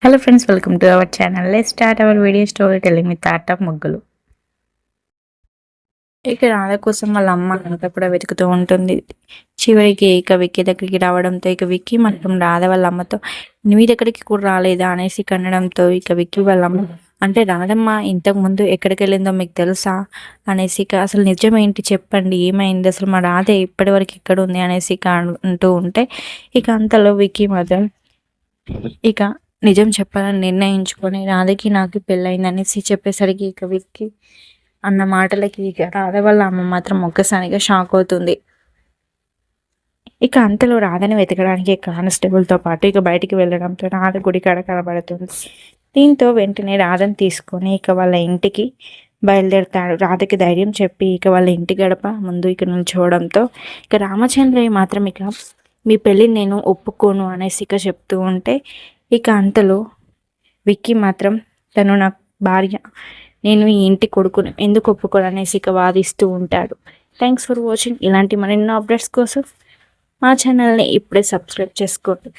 Hello friends, welcome to our channel. Let's start our video story telling with art of ముగ్గులు. ఇక రాధ కోసం వాళ్ళ అమ్మ అంతా కూడా వెతుకుతూ ఉంటుంది. చివరికి ఇక విక్కీ దగ్గరికి రావడంతో ఇక విక్కీ మాత్రం రాధ వాళ్ళ అమ్మతో మీ దగ్గరికి కూడా రాలేదా అనేసి కనడంతో ఇక విక్కీ వాళ్ళ అమ్మ అంటే రాధమ్మ ఇంతకు ముందు ఎక్కడికి వెళ్ళిందో మీకు తెలుసా అనేసి ఇక అసలు నిజమేంటి చెప్పండి, ఏమైంది అసలు మా రాధ ఇప్పటి వరకు ఎక్కడ ఉంది అనేసి ఇక అంటూ ఉంటే ఇక అంతలో విక్కీ మాత్రం ఇక నిజం చెప్పాలని నిర్ణయించుకొని రాధకి నాకు పెళ్ళయిందనేసి చెప్పేసరికి ఇక విక్కీ అన్న మాటలకి ఇక రాధ వాళ్ళ అమ్మ మాత్రం ఒక్కసారిగా షాక్ అవుతుంది. ఇక అంతలో రాధని వెతకడానికి కానిస్టేబుల్తో పాటు ఇక బయటికి వెళ్ళడంతో రాధ గుడికాడ కనబడుతుంది. దీంతో వెంటనే రాధని తీసుకొని ఇక వాళ్ళ ఇంటికి బయలుదేరుతాడు. రాధకి ధైర్యం చెప్పి ఇక వాళ్ళ ఇంటి గడప ముందు ఇక నిల్చోవడంతో ఇక రామచంద్రయ్య మాత్రం ఇక మీ పెళ్ళిని నేను ఒప్పుకోను అనేసి ఇక చెప్తూ ఉంటే ఇక అంతలో విక్కీ మాత్రం తను నా భార్య, నేను ఈ ఇంటి కొడుకుని ఎందుకు ఒప్పుకోను అనేసి ఇక వాదిస్తూ ఉంటాడు. Thanks for watching. ఇలాంటి మరెన్నో అప్డేట్స్ కోసం మా ఛానల్ని ఇప్పుడే సబ్స్క్రైబ్ చేసుకోండి.